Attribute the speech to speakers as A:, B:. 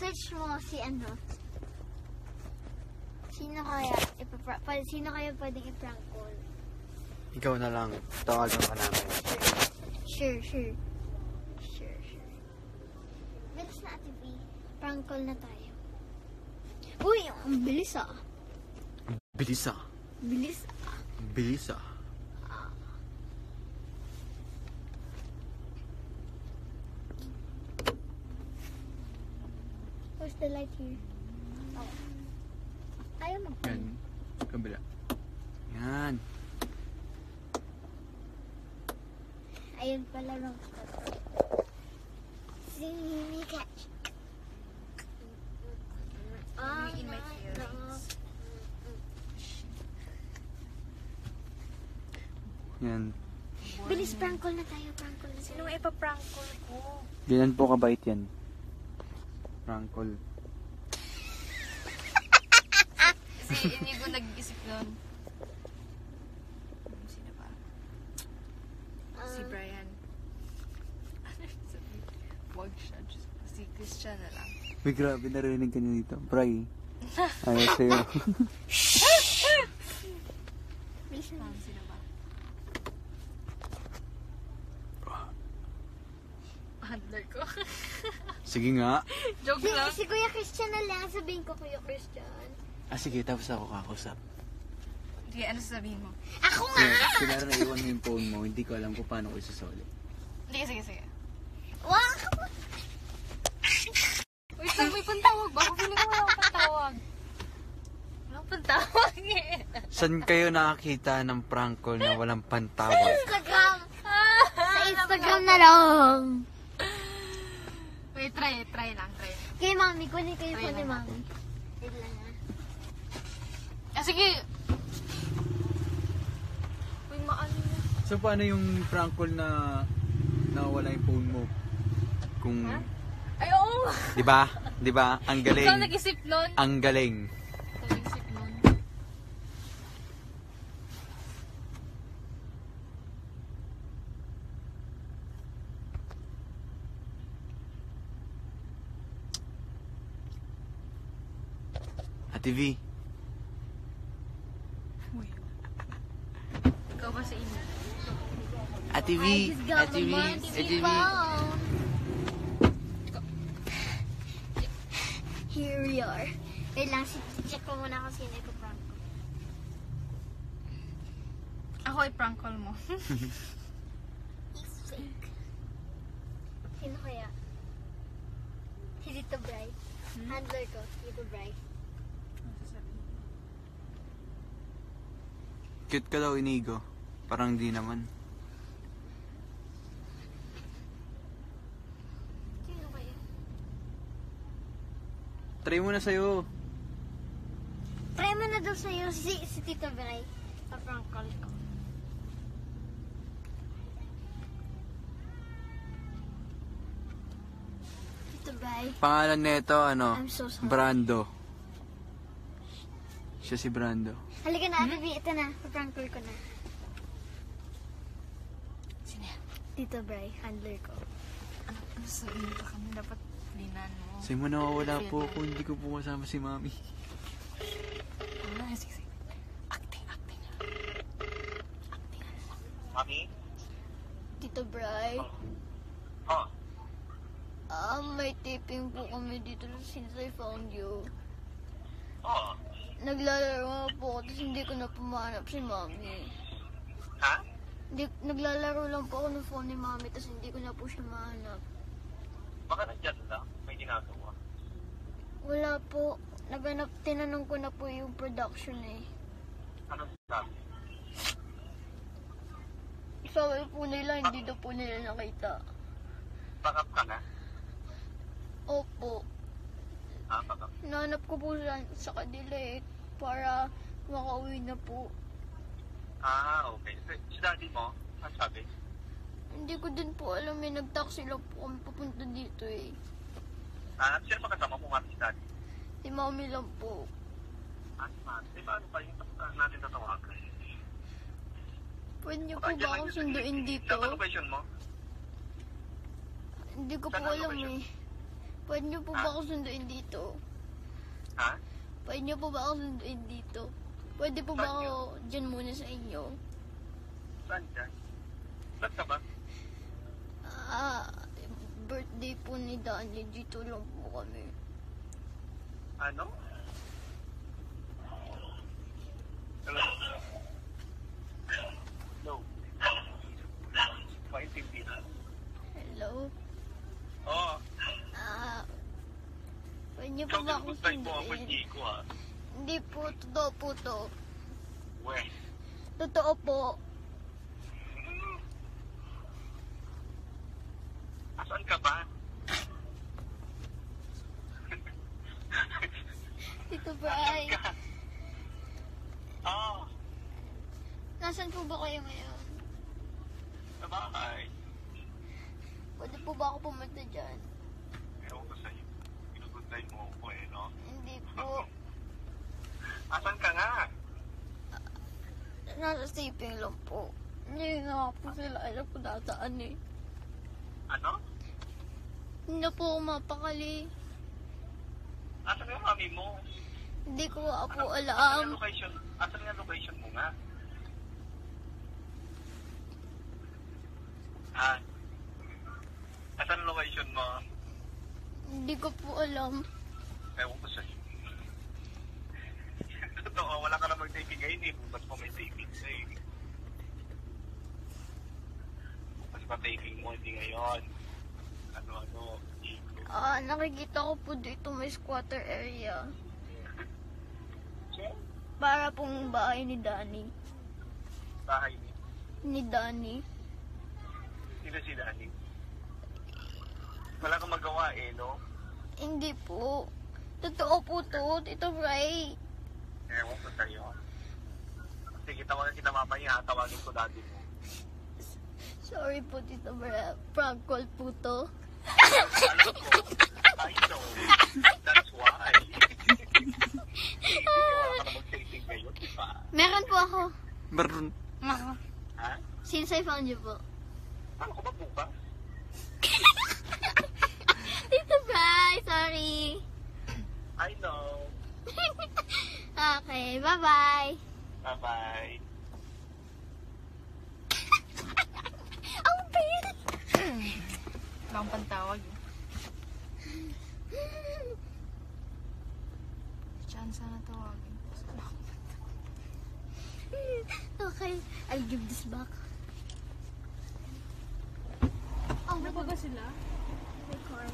A: I-search mo si ano. Sino kaya pwedeng i-prank call?
B: Ikaw na lang. Tawagan ka namin.
A: Sure. Bilis na, Ate V. Prank call na tayo. Uy, ang bilis ah.
B: Bilis ah.
A: Bilis ah.
B: Bilis ah.
A: Where's the light here? Oh. Ayaw
B: Yan.
A: mag-prank.
B: Kabila. Yan.
A: Ayun pala wrong spot. See me catch.
C: In my earrings.
B: Yan.
A: Bilis, prank call na tayo.
C: Sino nga ipaprank call ko?
B: Ganyan po kabait yan. Prank call.
C: Kasi hindi ko nag-isip nun. Sino ba? Si Brian. Huwag siya. Si Christian na lang.
B: Uy, grabe, narinig ka niya dito. Bray. Ayaw sa'yo.
A: Bilis na.
C: Sino ba? Handler ko.
B: Sige nga.
C: Joke lang.
A: Si Kuya Christian na lang. Sabihin ko Kuya Christian.
B: Sige, tapos ako kakausap.
C: Sige, ano sasabihin mo?
A: Ako nga!
B: Kaya naiwan mo yung phone mo, hindi ko alam kung paano ko isasoli.
C: Sige.
A: Wow!
C: Wait lang, may pantawag ba? Pili ko wala akong pantawag. Walang pantawag eh.
B: Saan kayo nakakita ng prank call na walang pantawag?
A: Instagram! Sa Instagram na lang.
C: Wait, try lang.
A: Kay Mami, kunin kayo po ni Mami. Wait lang ah.
C: Sige. Uy, maano na.
B: So, paano yung prank call na wala yung phone mo? Kung...
C: Ay, oo.
B: Diba? Ang galing.
C: Ikaw nag-isip nun?
B: Ang galing.
C: Ikaw nag-isip nun?
B: Ate V.
C: Uy. Ikaw ba sa inyo?
B: Ate V.
A: I just got
B: Ate V.
A: my
B: Ate V.
A: phone. Here we are. Wait lang, check ko muna kung sino ipaprank ko.
C: Ako ay prank call mo.
A: He's fake. Sino kaya? Si Tito Bry. Handler ko, Tito Bry.
B: Cute ka daw, Inigo. Parang di naman.
A: Sino kaya?
B: Try mo na sa'yo.
A: Try mo na daw sa'yo si Tito Bry. Pa-prank call ko. Tito Bry.
B: Pangalan nito, ano?
A: I'm so sorry.
B: Brando. Siya si Brando.
A: Halika na, Ate V. Ito na. Pa-prank call ko na.
C: Sino yan?
A: Tito Bry, handler ko.
C: Ano sa inyo ka kami dapat linan mo?
B: Sa'yo mo nawawala po ako, hindi ko po kasama si Mami.
C: Sige. Acting.
D: Mami?
A: Tito Bry.
D: Oh,
A: May taping po kami dito since I found you.
D: oh.
A: Naglalaro nga po ako tapos hindi ko na pumanap si Mami.
D: Ha?
A: Naglalaro lang po ako ng phone ni Mami tapos hindi ko na po siya mahanap.
D: Baka nandyan lang. May ginagawa.
A: Wala po. Tinanong ko na po yung production eh.
D: Anong sabi?
A: Sabi po nila, hindi daw po nila nakita.
D: Pakap ka na?
A: Opo.
D: Pakap.
A: Hinanap ko po sa kanila eh, para makauwi na po.
D: Okay. Si daddy mo, ang sabi?
A: Hindi ko din po alam eh, nag-taxi lang po kami papunta dito eh.
D: Sino pa kasama kung si daddy?
A: Si Mami lang po.
D: Si Mami. Paano pa yung natin tatawagan?
A: Pwede niyo po ba akong sunduin dito?
D: Dapat location mo?
A: Hindi ko po
D: Saan ang
A: alam
D: location?
A: eh. Pwede niyo po ba ako sunduin dito?
D: Ha?
A: Pwede niyo po ba ako sunduin dito? Pwede po ba
D: Saan
A: ako dyan muna sa inyo?
D: Saan dyan? Saan ka ba?
A: Birthday po ni Dani. Dito lang po kami.
D: Ano? Hello? Hello? Paintindihan.
A: Hello?
D: Oo.
A: Pwede niyo
D: Ikaw
A: po ba ako
D: ginugustay mo ako,
A: sunduin?
D: Chico, ha?
A: Hindi po. Totoo po to.
D: We.
A: Totoo po.
D: Asan ka ba?
A: Tito
D: Asan
A: Bray.
D: ka? Oo.
A: Nasaan po ba kayo ngayon?
D: Sa bahay.
A: Pwede po ba ako pumunta dyan?
D: Ewan ko sa'yo. Ginugustay mo ako eh, no?
A: Hindi po.
D: Asan ka nga?
A: Nasa taping lang po. Hindi nga po sila alam ko nasaan eh.
D: Ano?
A: Hindi na po ako mapakali.
D: Asan yung mami mo?
A: Hindi ko nga po
D: Asan
A: alam.
D: yung location? Asan yung location mo nga? Ha? Asan yung location mo?
A: Hindi ko po alam.
D: Ewan ko sa'yo. Totoo, wala ka na mag-taping ngayon eh. Bukas pa may taping sa'yo. Bukas pa taping mo, hindi ngayon. Ano, Chico.
A: Nakikita ko po dito may squatter area.
D: Che?
A: Para pong bahay ni Dani.
D: Bahay ni.
A: Ni Dani.
D: Sino si Dani? Wala kang magawa eh, no?
A: Hindi po. Totoo po to, Tito Bray.
D: Ewan ko sa'yo. Sige, tawagan kita mamaya. Tawagin ko dati mo.
A: Sorry po, Tito Bray. Prank call po to.
D: Alam ko. I know. That's why. Wala ka na mag-taping ngayon, di ba?
A: Meron po ako.
B: Meron.
D: Ha?
A: Since I found you po.
D: Ano ko ba bukas?
A: Tito Bray, sorry.
D: I know.
A: Okay, bye-bye.
D: Bye-bye.
A: Ang bilis!
C: Wala akong pantawag. Chance na tawagin.
A: Okay, I'll give this back.
C: Ano ba sila?
A: May car.